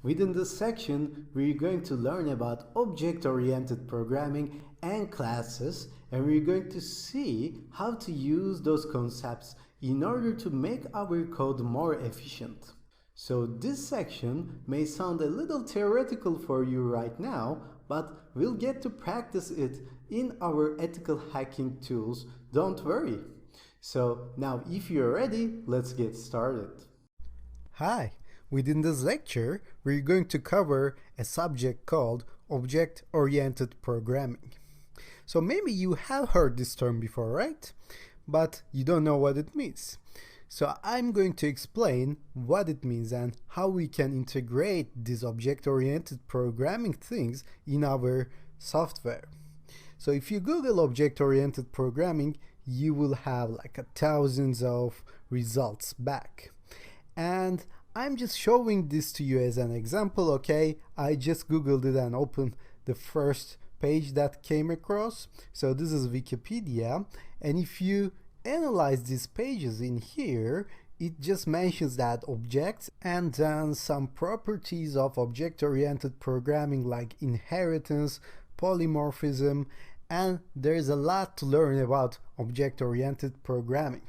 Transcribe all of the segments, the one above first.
Within this section, we're going to learn about object-oriented programming and classes, and we're going to see how to use those concepts in order to make our code more efficient. So this section may sound a little theoretical for you right now, but we'll get to practice it in our ethical hacking tools, don't worry. So now if you're ready, let's get started. Hi! Within this lecture, we're going to cover a subject called object-oriented programming. So maybe you have heard this term before, right? But you don't know what it means. So I'm going to explain what it means and how we can integrate these object-oriented programming things in our software. So if you Google object-oriented programming, you will have like thousands of results back. And I'm just showing this to you as an example, okay? I just Googled it and opened the first page that came across. So this is Wikipedia. And if you analyze these pages in here, it just mentions that objects and then some properties of object-oriented programming like inheritance, polymorphism, and there's a lot to learn about object-oriented programming.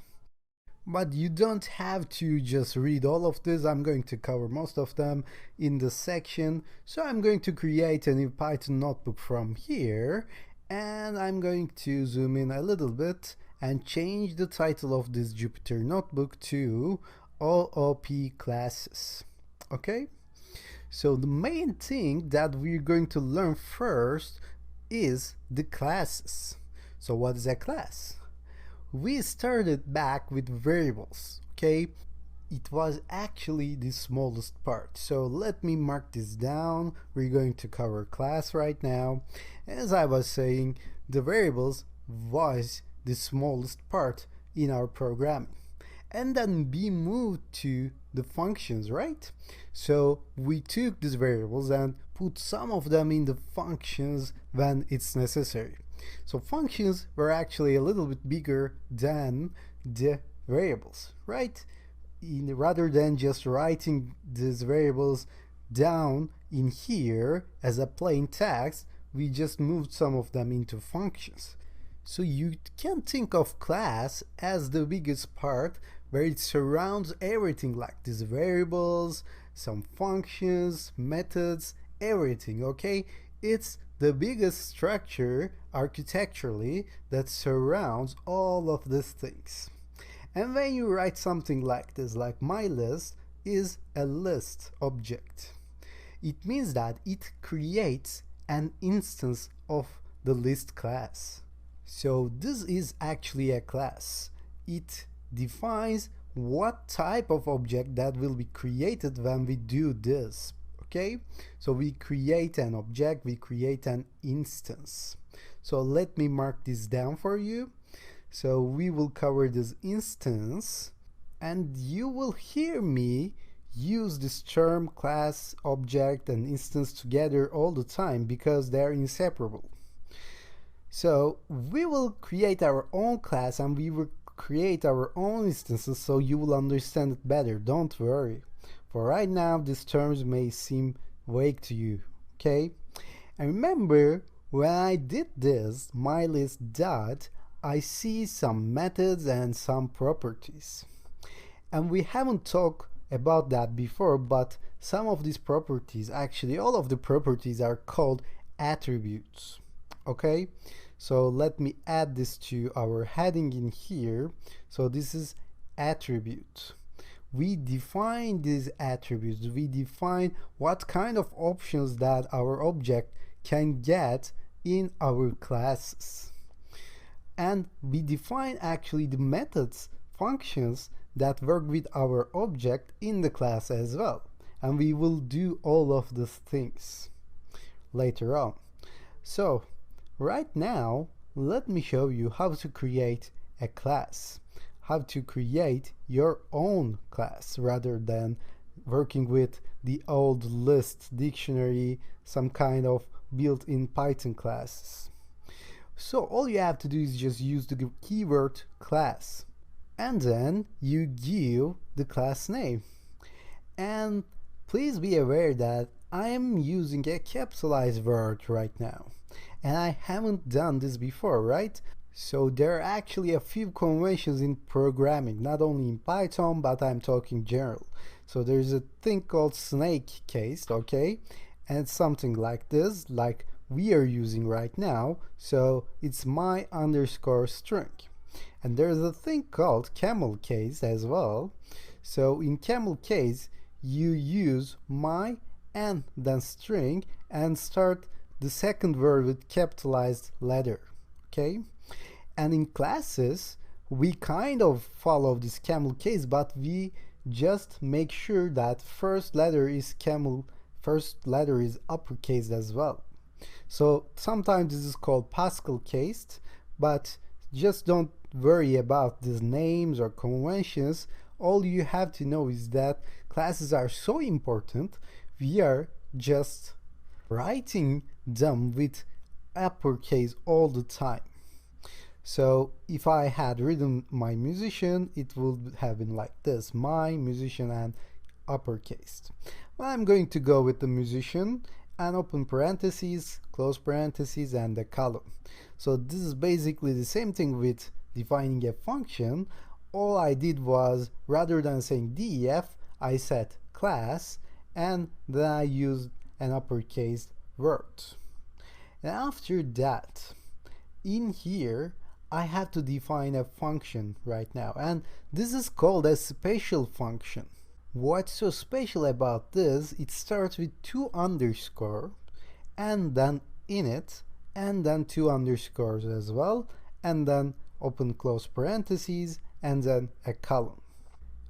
But you don't have to just read all of this. I'm going to cover most of them in this section. So I'm going to create a new Python notebook from here, and I'm going to zoom in a little bit and change the title of this Jupyter notebook to OOP classes. Okay? So the main thing that we're going to learn first is the classes. So what is a class? We started back with variables, okay? It was actually the smallest part. So let me mark this down. We're going to cover class right now. As I was saying, the variables was the smallest part in our programming. And then we moved to the functions, right? So we took these variables and put some of them in the functions when it's necessary. So functions were actually a little bit bigger than the variables, right? Rather than just writing these variables down in here as a plain text, we just moved some of them into functions. So you can think of class as the biggest part where it surrounds everything like these variables, some functions, methods, everything, okay? It's the biggest structure architecturally that surrounds all of these things. And when you write something like this, like my list is a list object, it means that it creates an instance of the list class. So this is actually a class. It defines what type of object that will be created when we do this. Okay, so we create an object, we create an instance. So let me mark this down for you. So we will cover this instance, and you will hear me use this term class, object, and instance together all the time because they're inseparable. So we will create our own class and we will create our own instances so you will understand it better. Don't worry. For right now, these terms may seem vague to you, okay? And remember, when I did this, mylist dot, I see some methods and some properties. And we haven't talked about that before, but some of these properties, actually all of the properties are called attributes, okay? So let me add this to our heading in here. So this is attribute. We define these attributes, we define what kind of options that our object can get in our classes. And we define actually the methods, functions that work with our object in the class as well. And we will do all of these things later on. So right now, let me show you how to create a class. How to create your own class rather than working with the old list dictionary, some kind of built-in Python classes. So all you have to do is just use the keyword class, and then you give the class name. And Please be aware that I am using a capitalized word right now, and I haven't done this before, right? So there are actually a few conventions in programming, not only in Python, but I'm talking general. So there's a thing called snake case, okay? And it's something like this, like we are using right now. So it's my underscore string. And there's a thing called camel case as well. So in camel case, you use my and then string and start the second word with capitalized letter, okay? And in classes, we kind of follow this camel case, but we just make sure that first letter is uppercase as well. So sometimes this is called Pascal case, but just don't worry about these names or conventions. All you have to know is that classes are so important, we are just writing them with uppercase all the time. So if I had written my musician, it would have been like this, my musician and uppercase. Well, I'm going to go with the musician and open parentheses, close parentheses, and a column. So this is basically the same thing with defining a function. All I did was, rather than saying def, I said class, and then I used an uppercase word. And after that, in here, I have to define a function right now, and this is called a special function. What's so special about this? It starts with 2 underscore and then init and then 2 underscores as well, and then open close parentheses and then a column.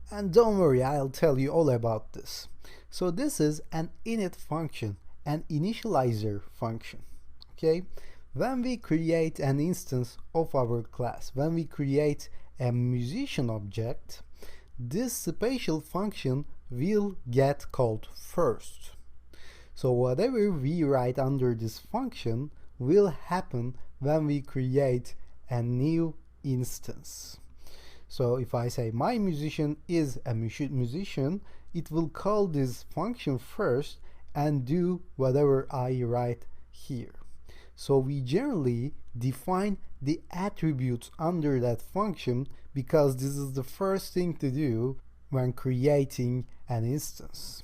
And don't worry, I'll tell you all about this. So this is an init function, an initializer function, okay? When we create an instance of our class, when we create a musician object, this special function will get called first. So whatever we write under this function will happen when we create a new instance. So if I say my musician is a musician, it will call this function first and do whatever I write here. So we generally define the attributes under that function because this is the first thing to do when creating an instance.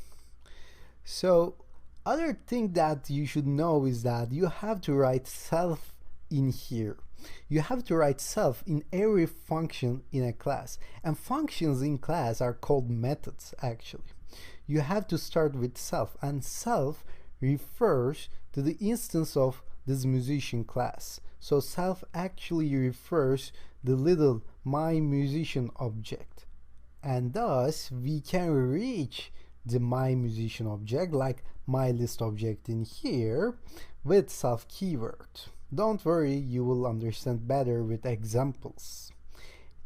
So other thing that you should know is that you have to write self in here. You have to write self in every function in a class. And functions in class are called methods actually. You have to start with self, and self refers to the instance of this musician class. So self actually refers the little my musician object, and thus we can reach the my musician object like my list object in here with self keyword. Don't worry, you will understand better with examples.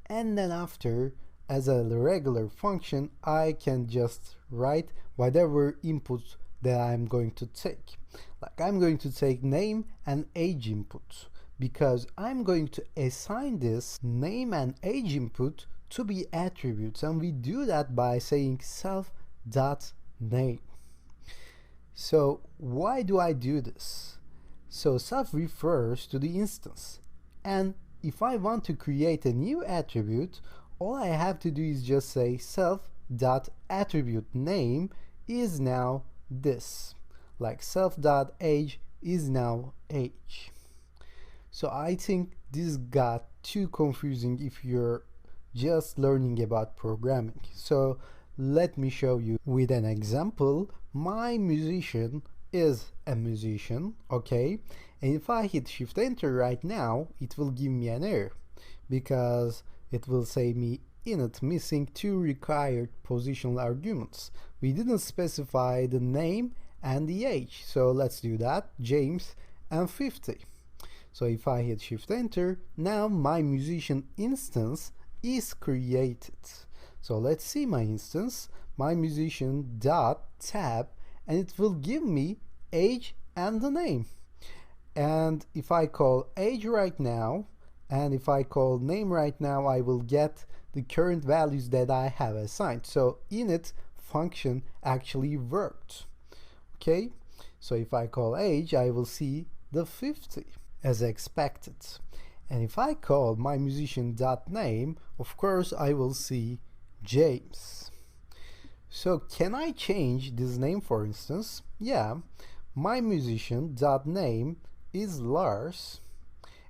And then after, as a regular function, I can just write whatever input that I'm going to take. Like I'm going to take name and age input because I'm going to assign this name and age input to be attributes, and we do that by saying self.name. So why do I do this? So self refers to the instance, and if I want to create a new attribute, all I have to do is just say self.attribute name is now this, like self.age is now age. So I think this got too confusing if you're just learning about programming. So let me show you with an example. My musician is a musician, okay? And if I hit shift enter right now, it will give me an error because it will say me init missing 2 required positional arguments. We didn't specify the name and the age, so let's do that, James and 50. So if I hit shift enter, now my musician instance is created. So let's see my instance, my musician dot tab, and it will give me age and the name. And if I call age right now, and if I call name right now, I will get the current values that I have assigned. So init function actually worked. Okay, so if I call age, I will see the 50 as expected. And if I call mymusician.name, of course I will see James. So can I change this name, for instance? Yeah, mymusician.name is Lars.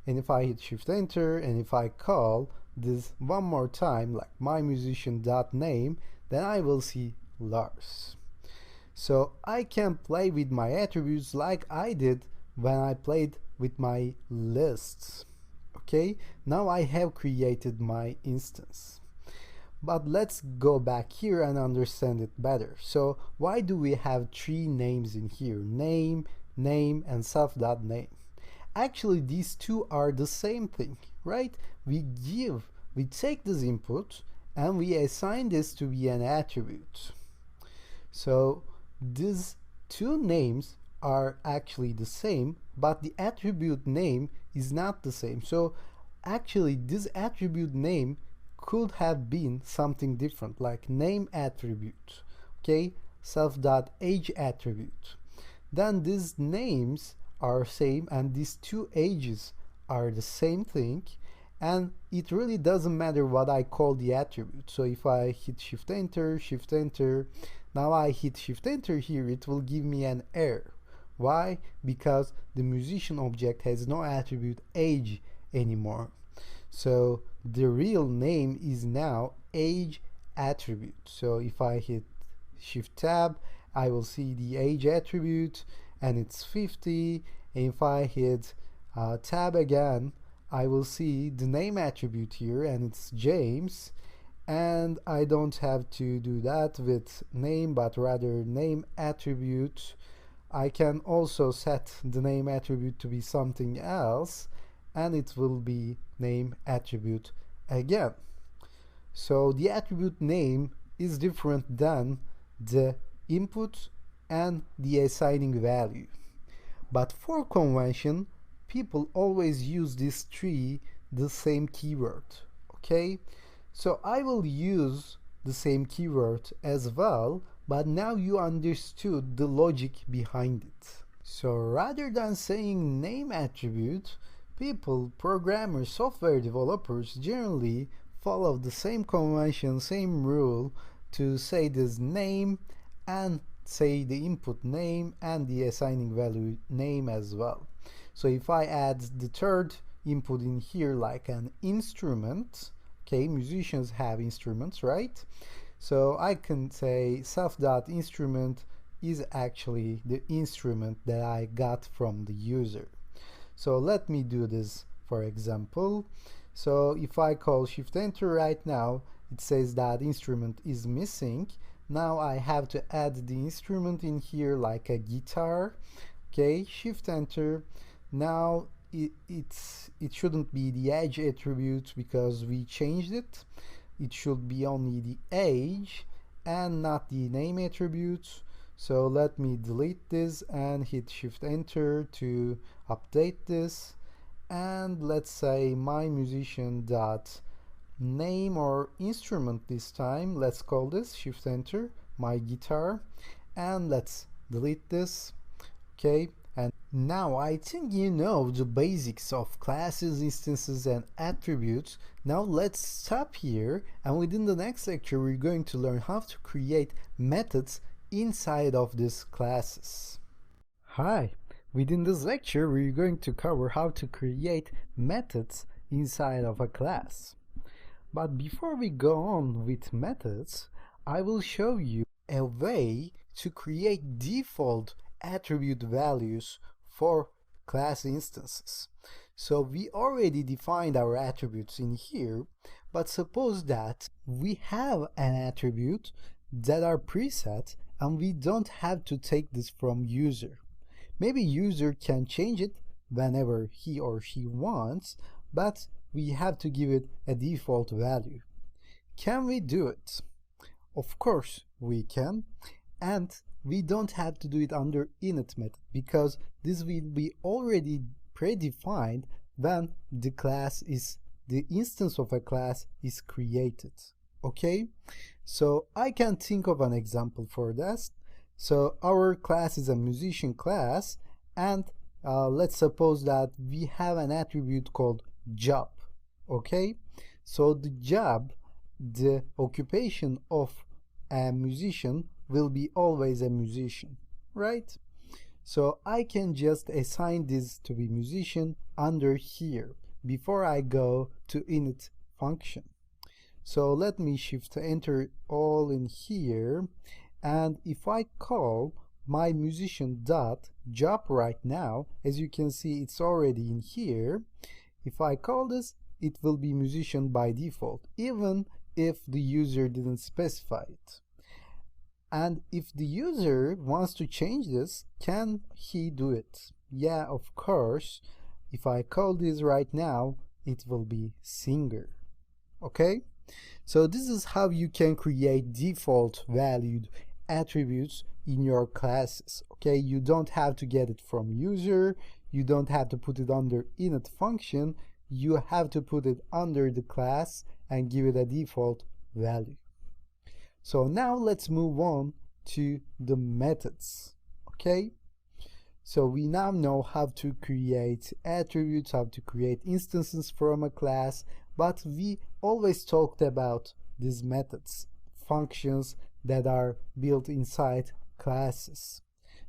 And if I hit Shift Enter and if I call this one more time like mymusician.name, then I will see Lars. So I can play with my attributes like I did when I played with my lists. Okay, now I have created my instance. But let's go back here and understand it better. So why do we have three names in here? Name, name, and self.name. Actually, these two are the same thing, right? We take this input and we assign this to be an attribute. So these two names are actually the same, but the attribute name is not the same. So actually this attribute name could have been something different, like name attribute, okay, self.age attribute. Then these names are same and these two ages are the same thing, and it really doesn't matter what I call the attribute. So if I hit Shift Enter, now I hit Shift Enter here, it will give me an error. Why? Because the musician object has no attribute age anymore. So the real name is now age attribute. So if I hit Shift Tab, I will see the age attribute and it's 50. And if I hit Tab again, I will see the name attribute here and it's James. And I don't have to do that with name, but rather name attribute. I can also set the name attribute to be something else, and it will be name attribute again. So the attribute name is different than the input and the assigning value. But for convention, people always use these three the same keyword. Okay, so I will use the same keyword as well, but now you understood the logic behind it. So rather than saying name attribute, people, programmers, software developers generally follow the same convention, same rule to say this name and say the input name and the assigning value name as well. So if I add the third input in here like an instrument, okay, musicians have instruments, right? So I can say self.instrument is actually the instrument that I got from the user. So let me do this for example. So if I call Shift Enter right now, it says that instrument is missing. Now I have to add the instrument in here like a guitar. Okay, Shift Enter. Now it shouldn't be the age attribute because we changed it. It should be only the age and not the name attribute. So let me delete this and hit Shift Enter to update this. And let's say mymusician.name or instrument this time. Let's call this Shift Enter, my guitar. And let's delete this. Okay. And now I think you know the basics of classes, instances, and attributes. Now let's stop here, and within the next lecture we're going to learn how to create methods inside of these classes. Hi, within this lecture we're going to cover how to create methods inside of a class. But before we go on with methods, I will show you a way to create default attribute values for class instances. So we already defined our attributes in here, but suppose that we have an attribute that are preset and we don't have to take this from user. Maybe user can change it whenever he or she wants, but we have to give it a default value. Can we do it? Of course we can, and we don't have to do it under init method because this will be already predefined when the instance of a class is created. Okay, so I can think of an example for this. So our class is a musician class, and let's suppose that we have an attribute called job. Okay, so the job, the occupation of a musician will be always a musician, right? So I can just assign this to be musician under here before I go to init function. So let me shift enter all in here, and if I call my musician dot job right now, as you can see it's already in here. If I call this, it will be musician by default, even if the user didn't specify it. And if the user wants to change this, can he do it? Yeah, of course. If I call this right now, it will be singer. Okay? So this is how you can create default valued attributes in your classes. Okay, you don't have to get it from user, you don't have to put it under init function, you have to put it under the class and give it a default value. So now let's move on to the methods. Okay, so we now know how to create attributes, how to create instances from a class, but we always talked about these methods, functions that are built inside classes.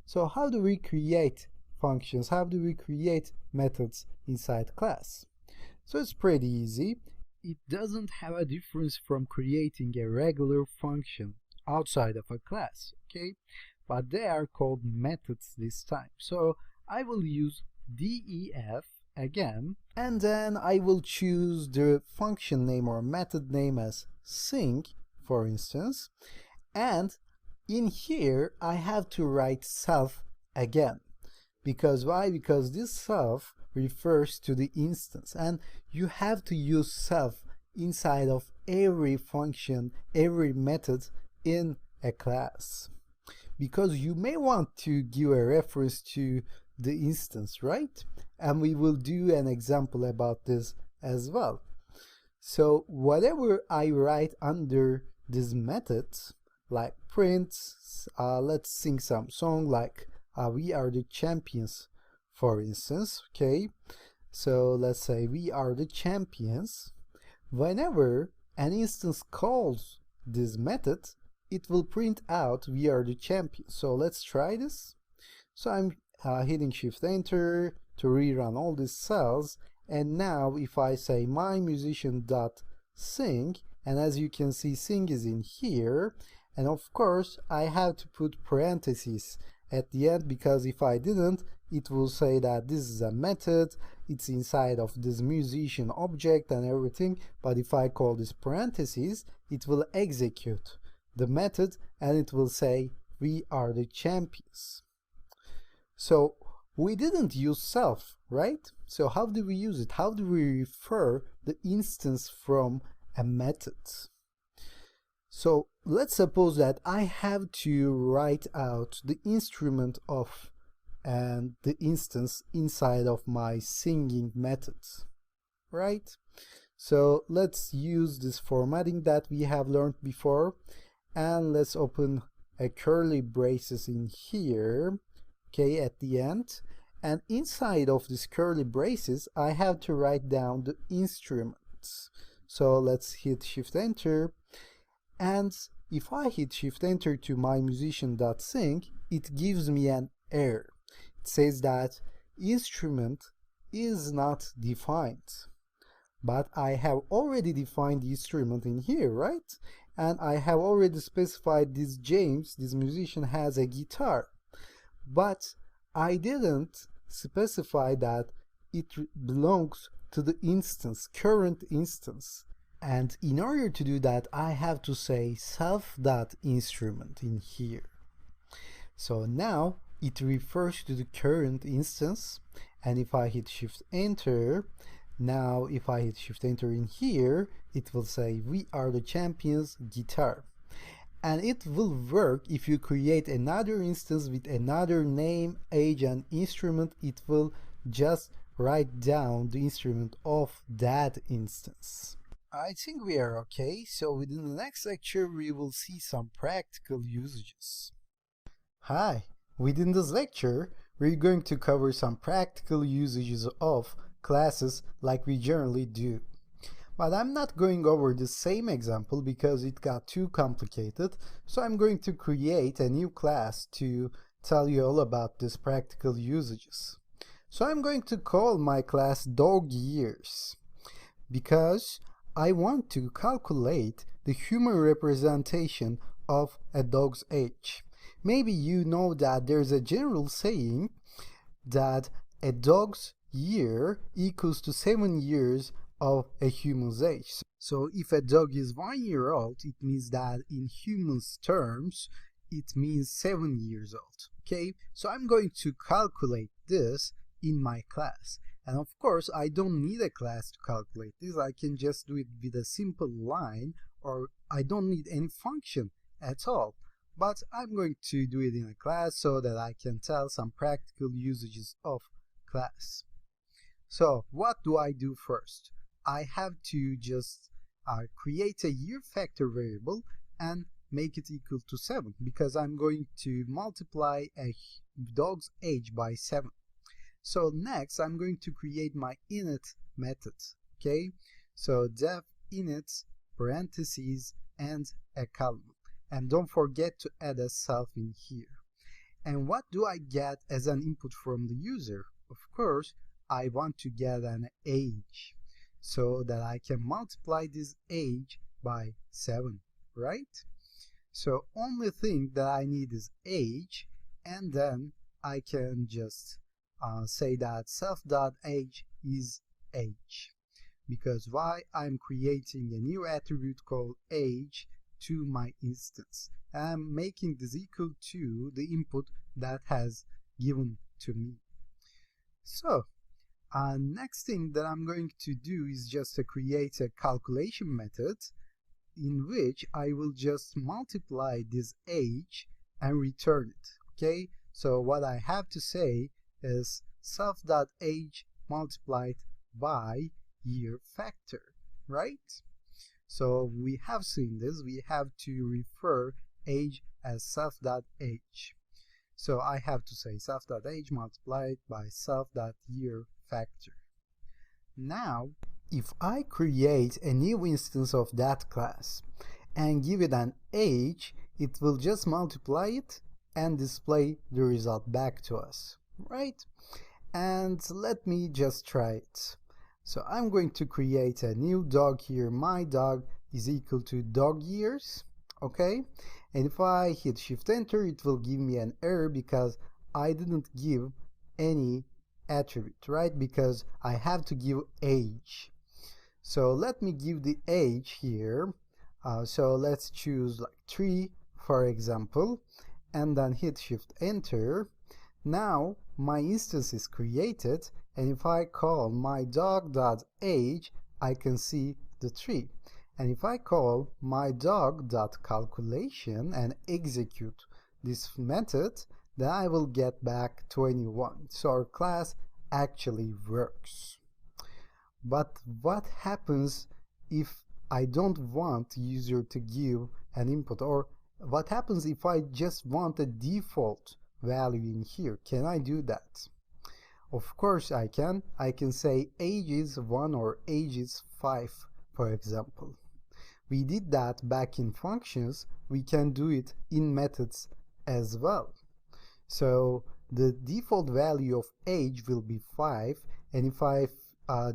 So how do we create functions? How do we create methods inside class? So it's pretty easy. It doesn't have a difference from creating a regular function outside of a class, okay? But they are called methods this time. So I will use def again, and then I will choose the function name or method name as sing, for instance, and in here I have to write self again. Because why? Because this self refers to the instance, and you have to use self inside of every function, every method in a class, because you may want to give a reference to the instance, right? And we will do an example about this as well. So whatever I write under this method, like print, let's sing some song like we are the champions, for instance. Okay, so let's say we are the champions. Whenever an instance calls this method, it will print out we are the champions. So let's try this. So I'm hitting shift enter to rerun all these cells, and now if I say my musician dot sing, and as you can see sing is in here, and of course I have to put parentheses at the end, because if I didn't, it will say that this is a method, it's inside of this musician object and everything. But if I call this parentheses, it will execute the method and it will say we are the champions. So we didn't use self, right? So how do we use it? How do we refer the instance from a method? So let's suppose that I have to write out the instrument of and the instance inside of my singing method, right? So let's use this formatting that we have learned before, and let's open a curly braces in here, okay, at the end. And inside of this curly braces, I have to write down the instruments. So let's hit shift enter. And if I hit shift enter to my musician.sing, it gives me an error. It says that instrument is not defined. But I have already defined the instrument in here, right? And I have already specified this James, this musician, has a guitar. But I didn't specify that it belongs to the instance, current instance. And in order to do that, I have to say self.instrument in here. So now it refers to the current instance. And if I hit shift enter, now if I hit shift enter in here, it will say we are the champions guitar. And it will work if you create another instance with another name, age, and instrument. It will just write down the instrument of that instance. I think we are okay, so within the next lecture we will see some practical usages. Hi, within this lecture we're going to cover some practical usages of classes like we generally do. But I'm not going over the same example because it got too complicated, so I'm going to create a new class to tell you all about these practical usages. So I'm going to call my class dog years because I want to calculate the human representation of a dog's age. Maybe you know that there's a general saying that a dog's year equals to 7 years of a human's age. So if a dog is 1 year old, it means that in humans terms, it means 7 years old. Okay, so I'm going to calculate this in my class. And of course, I don't need a class to calculate this. I can just do it with a simple line, or I don't need any function at all. But I'm going to do it in a class so that I can tell some practical usages of class. So what do I do first? I have to just create a year factor variable and make it equal to 7 because I'm going to multiply a dog's age by 7. So next I'm going to create my init method. Okay, so def init parentheses and a column, and don't forget to add a self in here. And what do I get as an input from the user? Of course, I want to get an age so that I can multiply this age by 7, right? So only thing that I need is age, and then I can just say that self.age is age. Because why? I'm creating a new attribute called age to my instance. I'm making this equal to the input that has given to me. So next thing that I'm going to do is just to create a calculation method in which I will just multiply this age and return it. Okay, so what I have to say is self.age multiplied by year factor, right? So we have seen this, we have to refer age as self.age. So I have to say self.age multiplied by self.year factor. Now, if I create a new instance of that class and give it an age, it will just multiply it and display the result back to us, right? And let me just try it. So I'm going to create a new dog here. My dog is equal to dog years, okay? And if I hit shift enter, it will give me an error because I didn't give any attribute, right? Because I have to give age. So let me give the age here. So let's choose like 3, for example, and then hit shift enter. Now my instance is created, and if I call my dog.age, I can see the 3. And if I call my dog.calculation and execute this method, then I will get back 21. So our class actually works. But what happens if I don't want user to give an input, or what happens if I just want a default value in here? Can I do that? Of course I can. I can say age is 1 or age is 5, for example. We did that back in functions. We can do it in methods as well. So the default value of age will be 5, and if I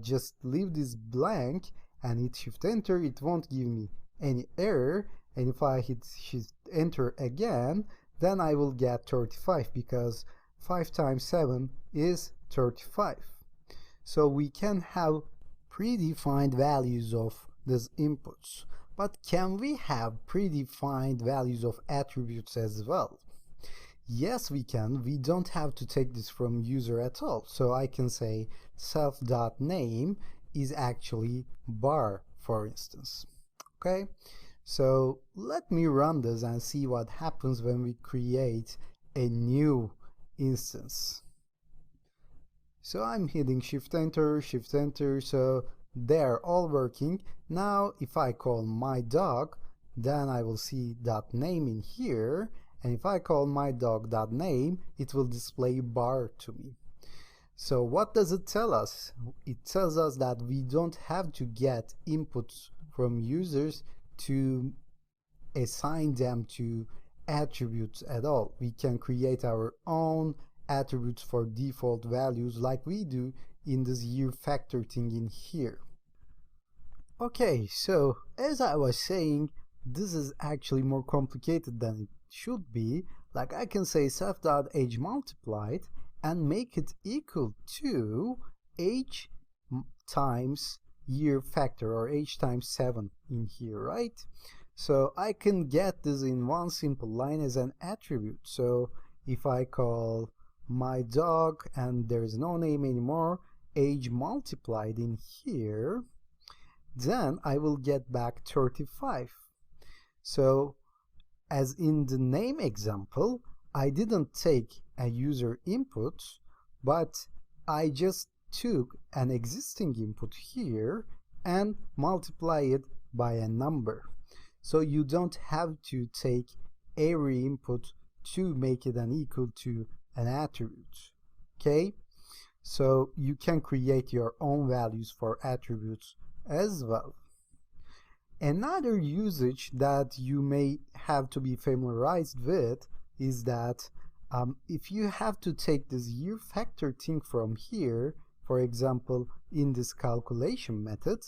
just leave this blank and hit shift enter, it won't give me any error. And if I hit shift enter again, then I will get 35 because 5 times 7 is 35. So we can have predefined values of these inputs. But can we have predefined values of attributes as well? Yes, we can. We don't have to take this from user at all. So I can say self.name is actually bar, for instance. Okay, so let me run this and see what happens when we create a new instance. So I'm hitting shift enter, so they're all working. Now if I call my dog, then I will see .name in here, and if I call my dog.name, it will display bar to me. So what does it tell us? It tells us that we don't have to get inputs from users to assign them to attributes at all. We can create our own attributes for default values like we do in this year factor thing in here. Okay, so as I was saying, this is actually more complicated than it should be. Like I can say self.age multiplied and make it equal to age times year factor, or age times 7 in here, right? So I can get this in one simple line as an attribute. So if I call my dog and there is no name anymore, age multiplied in here, then I will get back 35. So as in the name example, I didn't take a user input, but I just took an existing input here and multiply it by a number. So you don't have to take every input to make it an equal to an attribute. Okay? So you can create your own values for attributes as well. Another usage that you may have to be familiarized with is that if you have to take this year factor thing from here, for example, in this calculation method,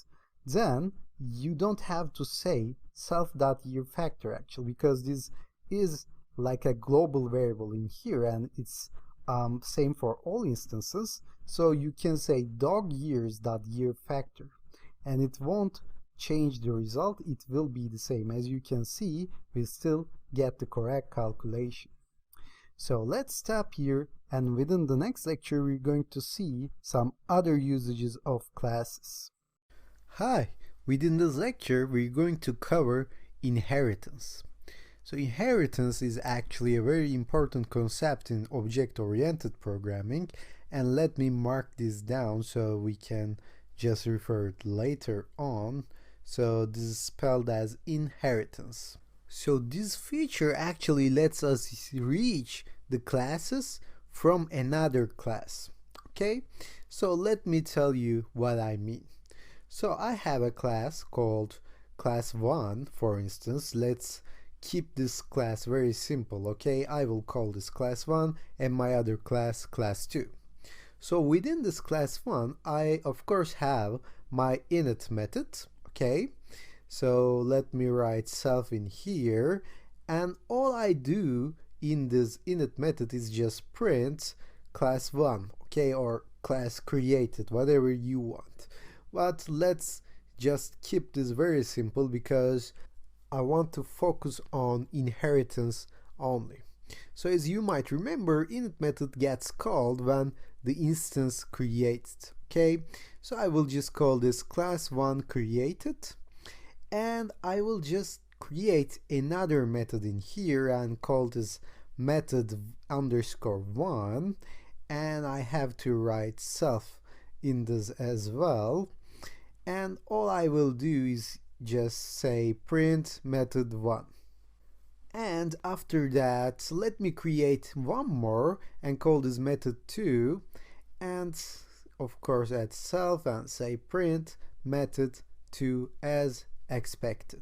then you don't have to say self.yearFactor actually, because this is like a global variable in here and it's same for all instances. So you can say dog years.yearFactor and it won't change the result, it will be the same. As you can see, we still get the correct calculation. So let's stop here, and within the next lecture we're going to see some other usages of classes. Hi, within this lecture we're going to cover inheritance. So inheritance is actually a very important concept in object-oriented programming, and let me mark this down so we can just refer it later on. So this is spelled as inheritance. So this feature actually lets us reach the classes from another class. Okay, so let me tell you what I mean. So I have a class called class 1, for instance. Let's keep this class very simple. Okay, I will call this class 1 and my other class 2. So within this class 1, I of course have my init method. Okay, so let me write self in here, and all I do in this init method is just print class 1, okay, or class created, whatever you want. But let's just keep this very simple because I want to focus on inheritance only. So as you might remember, init method gets called when the instance created. Okay, so I will just call this class 1 created, and I will just create another method in here and call this method underscore 1, and I have to write self in this as well, and all I will do is just say print method 1. And after that, let me create one more and call this method 2, and of course add self and say print method 2 as expected.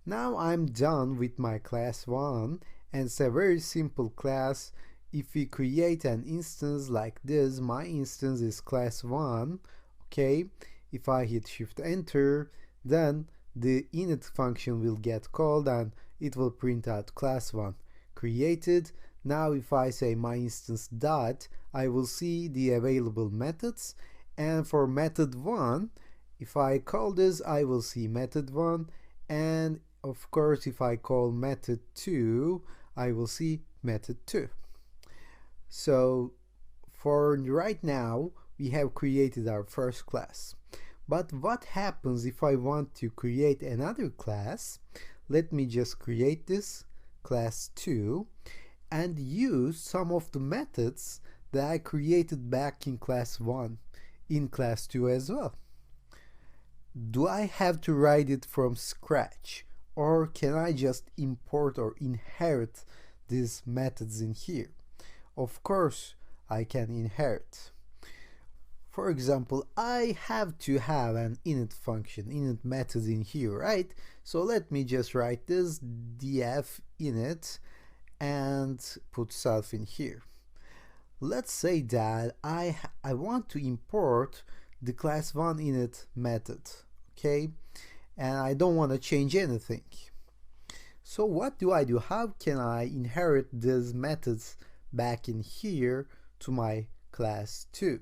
Now I'm done with my class 1, and it's a very simple class. If we create an instance like this, my instance is class 1. Okay, if I hit shift enter, then the init function will get called and it will print out class 1 created. Now if I say my instance dot, I will see the available methods, and for method 1, if I call this, I will see method 1, and of course if I call method 2, I will see method 2. So for right now we have created our first class. But what happens if I want to create another class? Let me just create this class 2 and use some of the methods that I created back in class 1 in class 2 as well. do I have to write it from scratch, or can I just import or inherit these methods in here? Of course, I can inherit. For example, I have to have an init function, init method in here, right? So let me just write this df init and put self in here. Let's say that I want to import the class 1 init method, okay? And I don't want to change anything. So what do I do? How can I inherit these methods back in here to my class 2?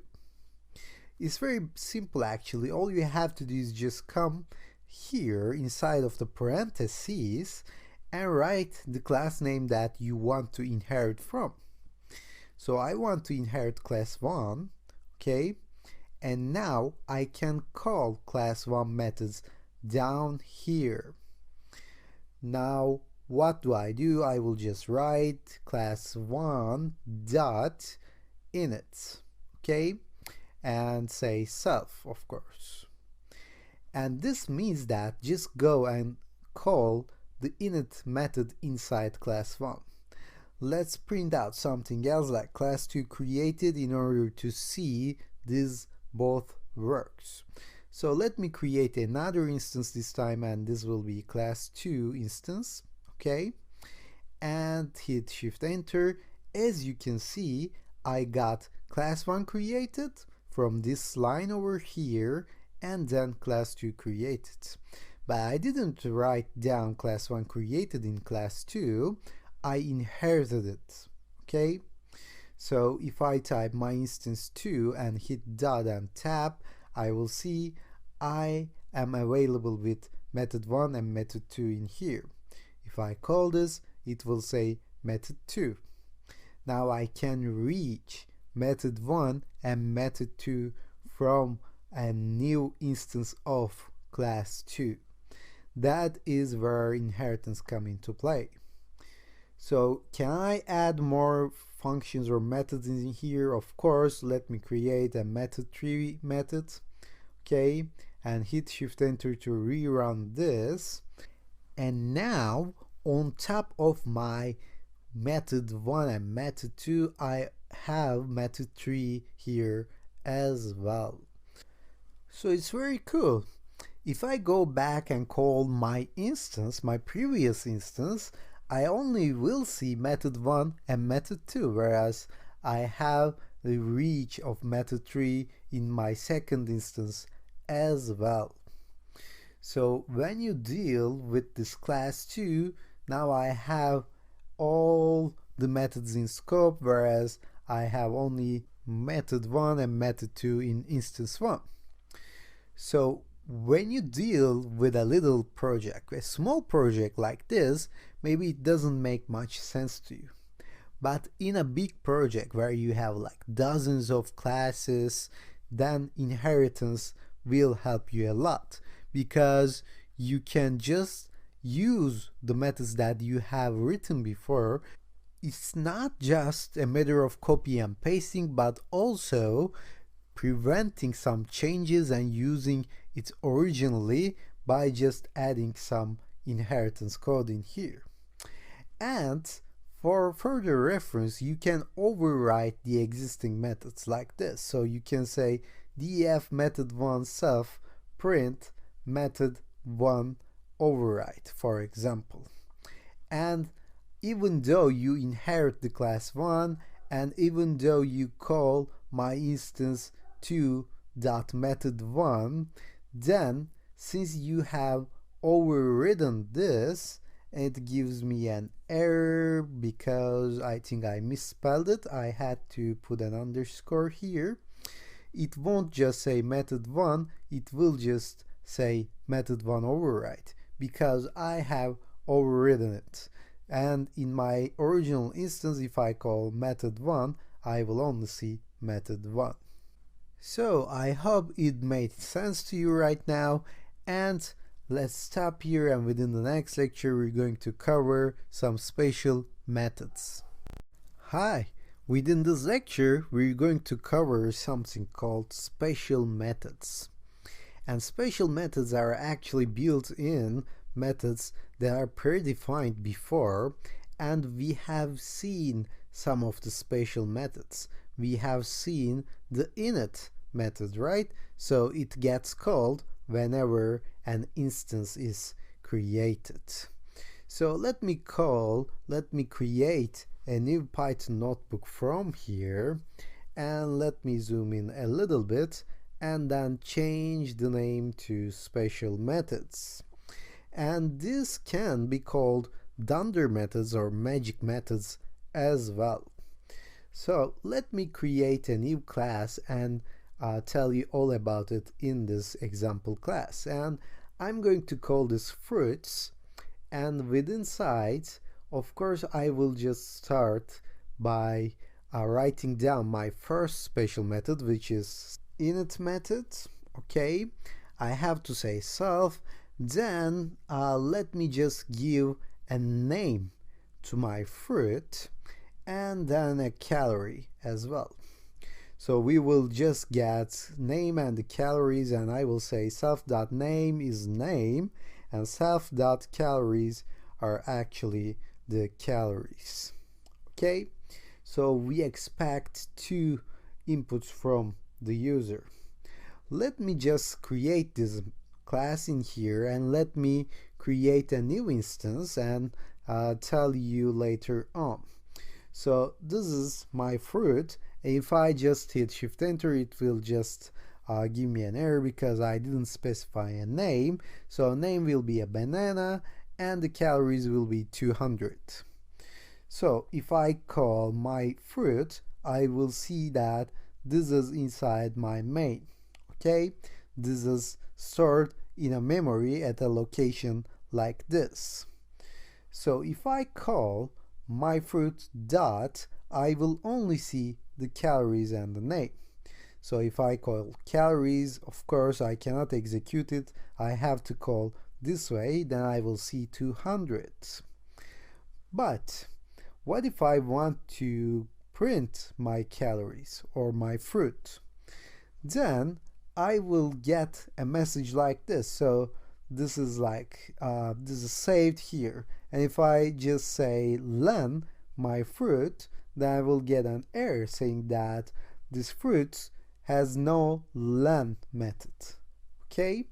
It's very simple actually. All you have to do is just come here inside of the parentheses and write the class name that you want to inherit from. So I want to inherit class 1, okay? And now I can call class 1 methods down here. Now what do? I will just write class 1 dot init, okay? And say self, of course. And this means that just go and call the init method inside class 1. Let's print out something else like class 2 created in order to see this both works. So let me create another instance this time, and this will be class 2 instance, okay? And hit shift enter. As you can see, I got class 1 created from this line over here, and then class 2 created. But I didn't write down class 1 created in class 2, I inherited it, okay? So if I type my instance 2 and hit dot and tab, I will see I am available with method 1 and method 2 in here. If I call this, it will say method 2. Now I can reach method 1 and method 2 from a new instance of class 2. That is where inheritance come into play. So can I add more functions or methods in here? Of course. Let me create a method 3 method, okay, and hit shift enter to rerun this. And now on top of my method 1 and method 2, I have method 3 here as well. So it's very cool. If I go back and call my instance, my previous instance, I only will see method 1 and method 2, whereas I have the reach of method 3 in my second instance as well. So when you deal with this class 2, now I have all the methods in scope, whereas I have only method 1 and method 2 in instance 1. So when you deal with a little project, a small project like this, maybe it doesn't make much sense to you. But in a big project where you have like dozens of classes, then inheritance will help you a lot, because you can just use the methods that you have written before. It's not just a matter of copy and pasting, but also preventing some changes and using it originally by just adding some inheritance code in here. And for further reference, you can overwrite the existing methods like this. So you can say def method 1 self print method 1 overwrite, for example. And even though you inherit the class 1, and even though you call my instance 2.method1, then since you have overridden this, it gives me an error because I think I misspelled it. I had to put an underscore here. It won't just say method 1, it will just say method 1 override because I have overridden it. And in my original instance, if I call method 1, I will only see method 1. So I hope it made sense to you right now, and let's stop here, and within the next lecture we're going to cover some special methods. Hi! Within this lecture we're going to cover something called special methods. And special methods are actually built-in methods that are predefined before, and we have seen some of the special methods. We have seen the init method, right? So it gets called whenever an instance is created. So let me create a new Python notebook from here, and let me zoom in a little bit and then change the name to special methods. And this can be called dunder methods or magic methods as well. So let me create a new class and tell you all about it in this example class. And I'm going to call this fruits, and within sides, of course, I will just start by writing down my first special method, which is init method. Okay, I have to say self. Then let me just give a name to my fruit and then a calorie as well. So we will just get name and the calories, and I will say self.name is name and self.calories are actually the calories. Okay, so we expect 2 inputs from the user. Let me just create this class in here, and let me create a new instance and tell you later on. So this is my fruit. If I just hit shift enter, it will just give me an error because I didn't specify a name. So name will be a banana and the calories will be 200. So if I call my fruit, I will see that this is inside my main. Okay, this is stored in a memory at a location like this. So if I call my fruit dot, I will only see the calories and the name. So if I call calories, of course I cannot execute it. I have to call this way, then I will see 200. But what if I want to print my calories or my fruit? Then I will get a message like this. So this is like this is saved here, and if I just say len my fruit, then I will get an error saying that this fruit has no len method. Okay,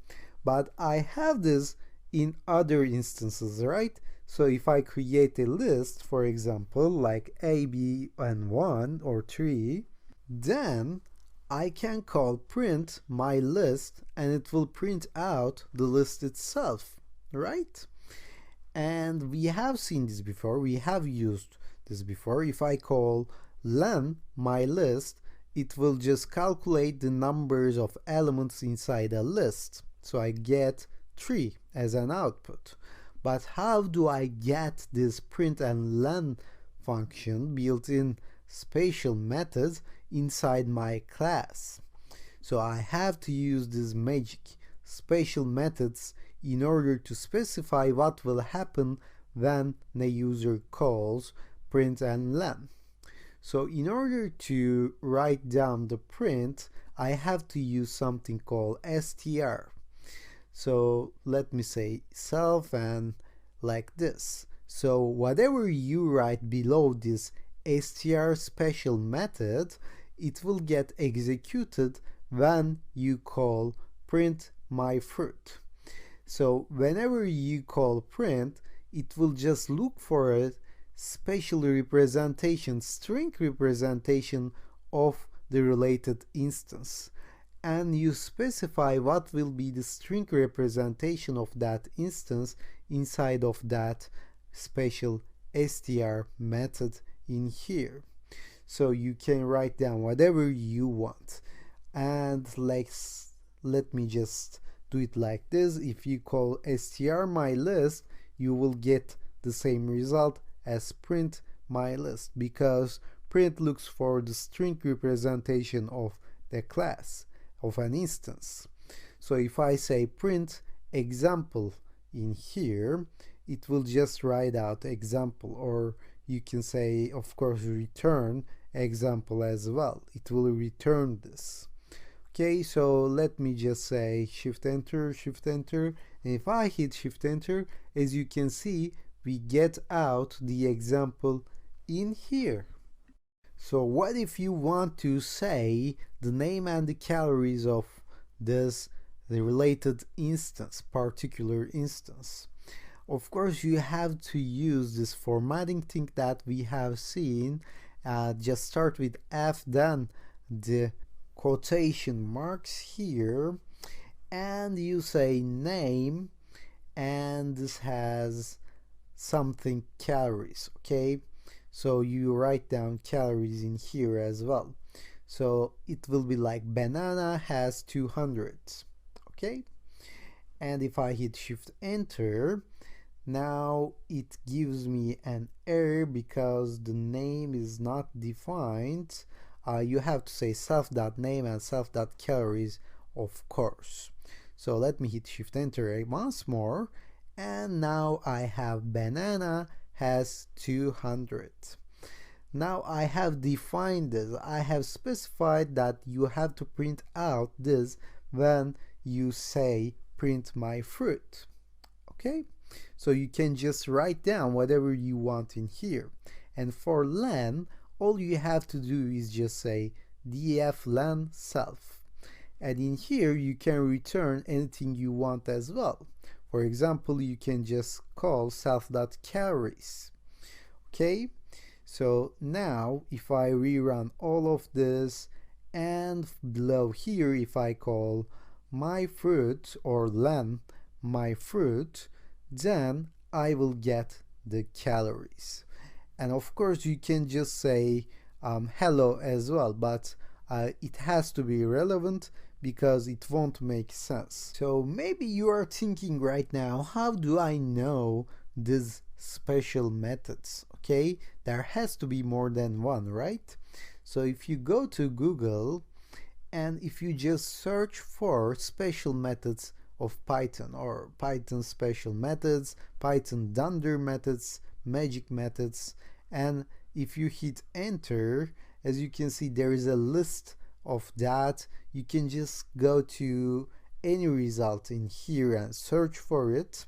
but I have this in other instances, right? So if I create a list, for example, like a, b, and 1 or 3, then I can call print my list and it will print out the list itself, right? And we have seen this before, we have used this before. If I call len my list, it will just calculate the numbers of elements inside a list. So I get 3 as an output. But how do I get this print and len function built in special methods inside my class? So I have to use these magic special methods in order to specify what will happen when the user calls print and len. So in order to write down the print, I have to use something called str. So let me say self and like this. So whatever you write below this str special method, it will get executed when you call print my fruit. So whenever you call print, it will just look for a special representation, string representation of the related instance, and you specify what will be the string representation of that instance inside of that special str method in here. So you can write down whatever you want, and let me just do it like this. If you call str my list, you will get the same result as print my list, because print looks for the string representation of the class of an instance. So if I say print example in here, it will just write out example, or you can say, of course, return example as well. It will return this. Okay, so let me just say shift enter, and if I hit shift enter, as you can see, we get out the example in here. So what if you want to say the name and the calories of this the related instance, particular instance? Of course, you have to use this formatting thing that we have seen. Just start with F, then the quotation marks here, and you say name, and this has something calories. Okay, so you write down calories in here as well. So it will be like banana has 200. Okay, and if I hit shift enter, now it gives me an error because the name is not defined. You have to say self.name and self.calories, of course. So let me hit shift enter once more, and now I have banana has 200. Now I have defined this. I have specified that you have to print out this when you say print my fruit. Okay, so you can just write down whatever you want in here. And for len, all you have to do is just say df len self. And in here you can return anything you want as well. For example, you can just call self.calories. Okay, so now if I rerun all of this, and below here if I call my fruit or len my fruit, then I will get the calories. And of course you can just say hello as well, but it has to be relevant because it won't make sense. So maybe you are thinking right now, how do I know these special methods? Okay, there has to be more than one, right? So if you go to Google and if you just search for special methods of Python or Python special methods, Python dunder methods, magic methods, and if you hit enter, as you can see there is a list of that. You can just go to any result in here and search for it.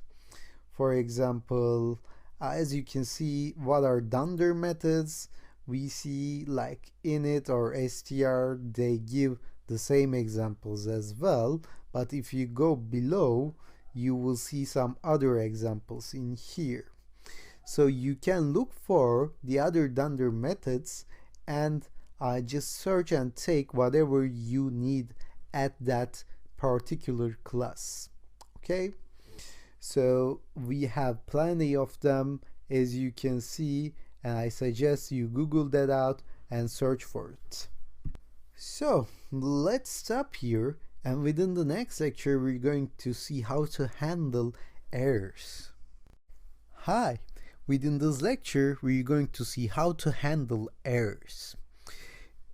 For example, as you can see, what are dunder methods? We see like init or str, they give the same examples as well, but if you go below you will see some other examples in here. So you can look for the other dunder methods and just search and take whatever you need at that particular class. Okay, so we have plenty of them, as you can see, and I suggest you Google that out and search for it. So let's stop here, and within the next lecture we're going to see how to handle errors. Hi, within this lecture we're going to see how to handle errors.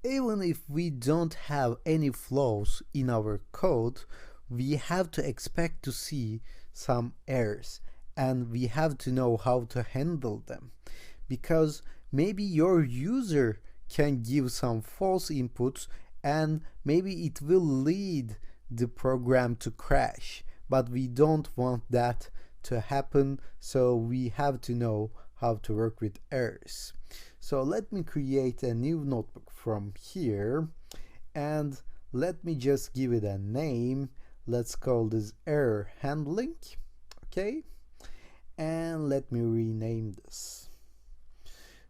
Even if we don't have any flaws in our code, we have to expect to see some errors, and we have to know how to handle them, because maybe your user can give some false inputs and maybe it will lead the program to crash, but we don't want that to happen, so we have to know how to work with errors. So let me create a new notebook from here, and let me just give it a name. Let's call this error handling. Okay, and let me rename this.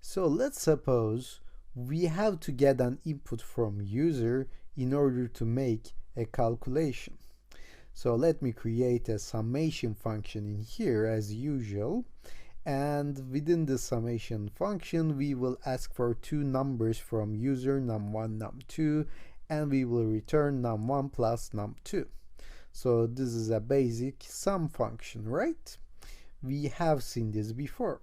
So let's suppose we have to get an input from user in order to make a calculation. So let me create a summation function in here as usual, and within the summation function we will ask for two numbers from user, num1, num2, and we will return num1 plus num2. So this is a basic sum function, right? We have seen this before.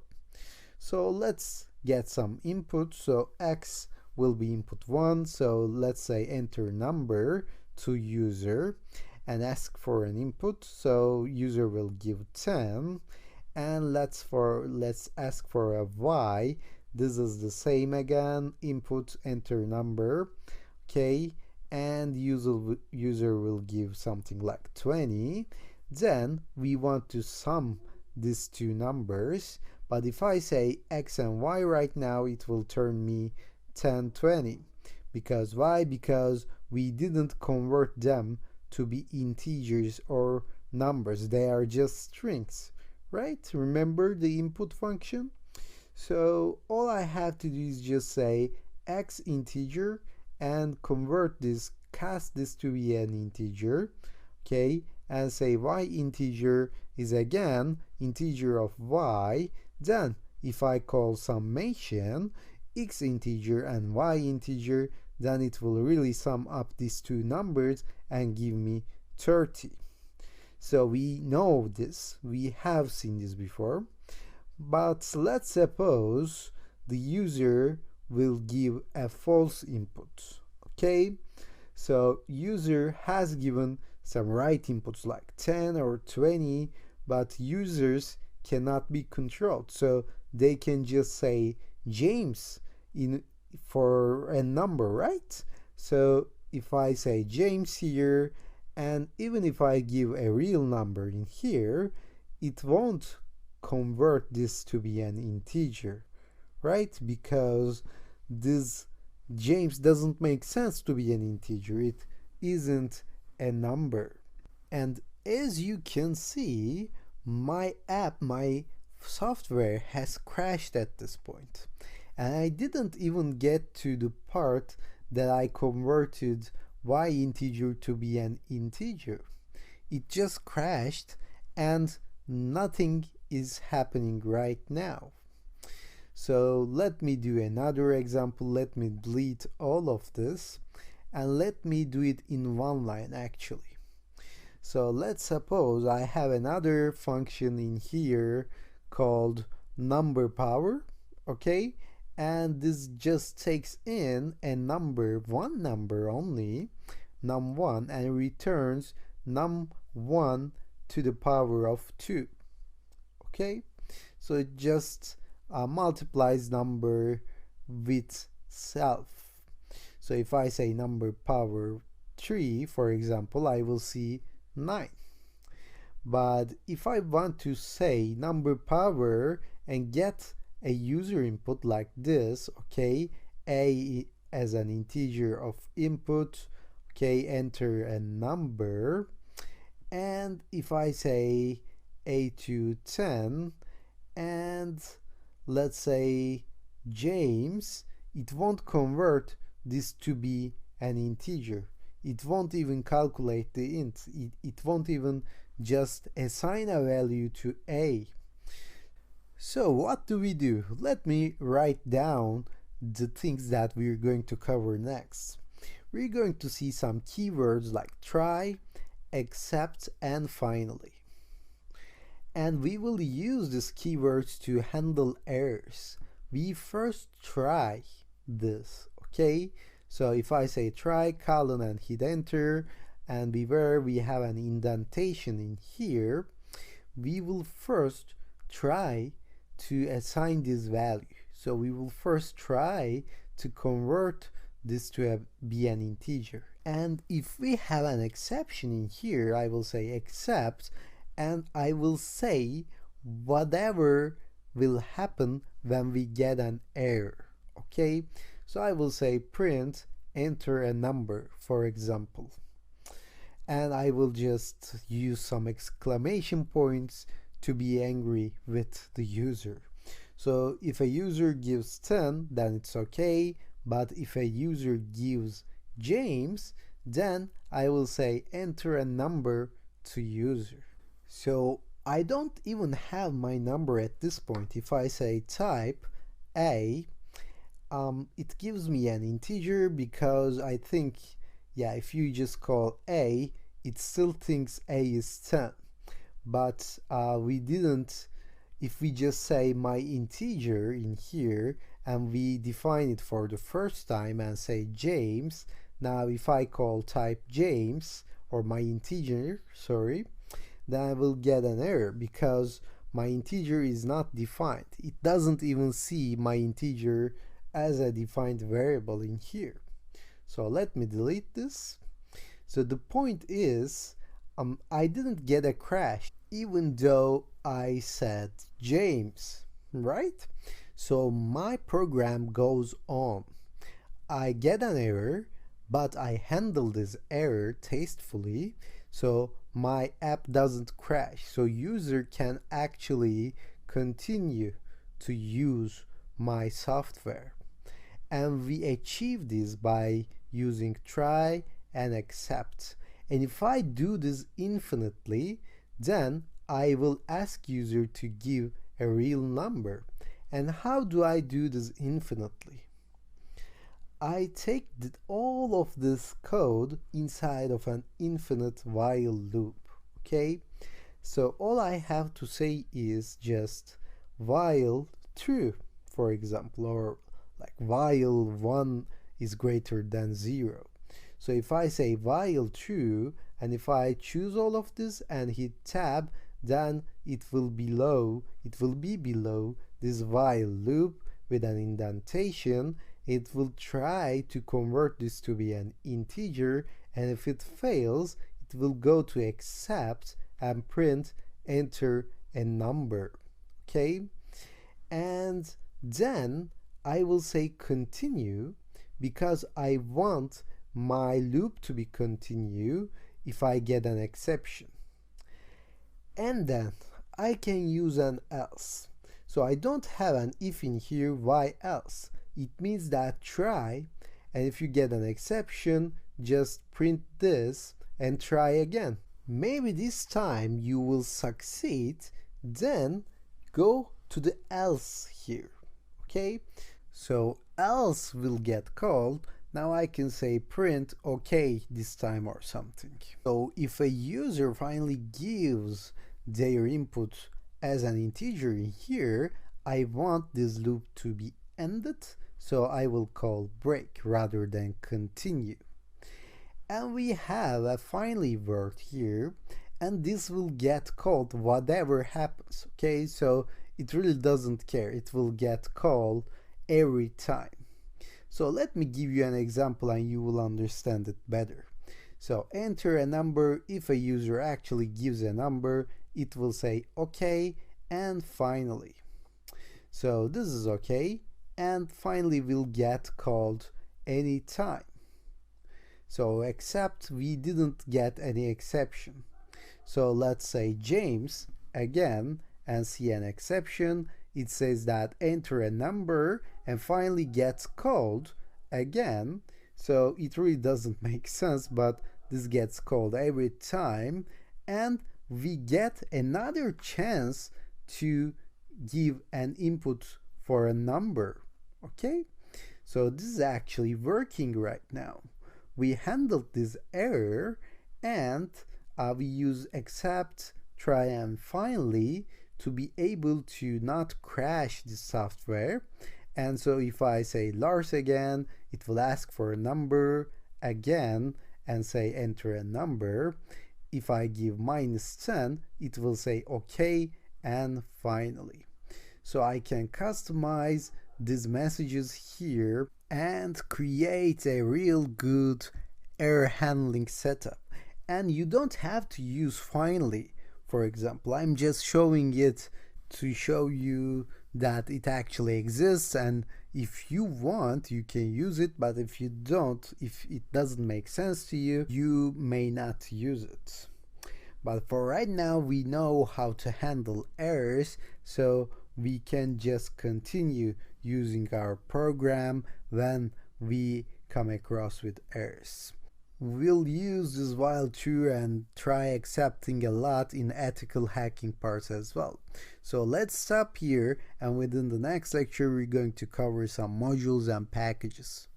So let's get some input. So x will be input 1, so let's say enter number to user and ask for an input. So user will give 10, and let's ask for a y. This is the same again, input enter number. Okay, and user will give something like 20. Then we want to sum these two numbers, but if I say x and y right now, it will turn me 10, 20. Because why? Because we didn't convert them to be integers or numbers. They are just strings, right? Remember the input function? So all I have to do is just say x integer and convert this, cast this to be an integer, okay? And say y integer is again integer of y. Then if I call summation x integer and y integer, then it will really sum up these two numbers and give me 30. So we know this, we have seen this before. But let's suppose the user will give a false input, okay? So user has given some right inputs like 10 or 20, but users cannot be controlled. So they can just say James for a number, right? So if I say James here, and even if I give a real number in here, it won't convert this to be an integer, right? Because this James doesn't make sense to be an integer. It isn't a number. And as you can see, my app, my software has crashed at this point. And I didn't even get to the part that I converted y integer to be an integer. It just crashed and nothing is happening right now. So let me do another example. Let me delete all of this and let me do it in one line actually. So let's suppose I have another function in here called number power, okay? And this just takes in a number, one number only, num1, and returns num1 to the power of 2. Okay, so it just multiplies number with self. So if I say number power 3, for example, I will see 9. But if I want to say number power and get a user input like this, okay, a as an integer of input, okay, enter a number, and if I say a to 10 and let's say James, it won't convert this to be an integer. It won't even calculate the int. It won't even just assign a value to a. So what do we do? Let me write down the things that we're going to cover next. We're going to see some keywords like try, except, and finally. And we will use these keywords to handle errors. We first try this, okay? So if I say try colon and hit enter, and beware we have an indentation in here, we will first try to assign this value. So we will first try to convert this to be an integer. And if we have an exception in here, I will say except, and I will say whatever will happen when we get an error, okay? So I will say print enter a number, for example, and I will just use some exclamation points to be angry with the user. So if a user gives 10, then it's okay, but if a user gives James, then I will say enter a number to user. So I don't even have my number at this point. If I say type a, it gives me an integer because I think, yeah, if you just call a, it still thinks a is 10. But we didn't, if we just say my integer in here and we define it for the first time and say James, now if I call type James, or my integer, sorry, then I will get an error because my integer is not defined. It doesn't even see my integer as a defined variable in here. So let me delete this. So the point is, I didn't get a crash even though I said James, right? So my program goes on. I get an error, but I handle this error tastefully, so my app doesn't crash. So user can actually continue to use my software. And we achieve this by using try and accept. And if I do this infinitely, then I will ask user to give a real number. And how do I do this infinitely? I take all of this code inside of an infinite while loop, okay? So all I have to say is just while true, for example, or like while 1 is greater than 0. So if I say while true, and if I choose all of this and hit tab, then it will be below this while loop with an indentation. It will try to convert this to be an integer, and if it fails, it will go to accept and print enter a number, okay? And then I will say continue because I want my loop to be continue if I get an exception. And then I can use an else. So I don't have an if in here, why else? It means that try, and if you get an exception, just print this and try again. Maybe this time you will succeed, then go to the else here, okay? So else will get called. Now I can say print okay this time or something. So if a user finally gives their input as an integer in here, I want this loop to be ended, so I will call break rather than continue. And we have a finally word here, and this will get called whatever happens, okay? So it really doesn't care, it will get called every time. So let me give you an example and you will understand it better. So enter a number. If a user actually gives a number, it will say okay and finally. So this is okay, and finally will get called anytime. So except we didn't get any exception. So let's say James again and see an exception. It says that enter a number and finally gets called again. So it really doesn't make sense, but this gets called every time, and we get another chance to give an input for a number, okay? So this is actually working right now. We handled this error, and we use except, try, and finally to be able to not crash the software. And so if I say Lars again, it will ask for a number again and say enter a number. If I give -10, it will say okay and finally. So I can customize these messages here and create a real good error handling setup. And you don't have to use finally. For example, I'm just showing it to show you that it actually exists, and if you want you can use it, but if you don't, if it doesn't make sense to you, you may not use it. But for right now we know how to handle errors, so we can just continue using our program when we come across with errors. We'll use this while true and try accepting a lot in ethical hacking parts as well. So let's stop here, and within the next lecture we're going to cover some modules and packages.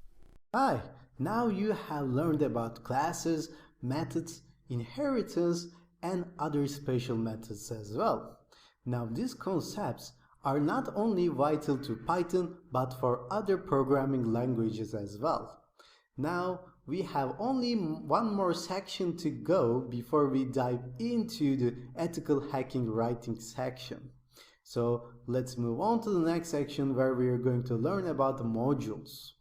Hi, now you have learned about classes, methods, inheritance, and other special methods as well. Now these concepts are not only vital to Python but for other programming languages as well. Now we have only one more section to go before we dive into the ethical hacking writing section. So let's move on to the next section where we are going to learn about the modules.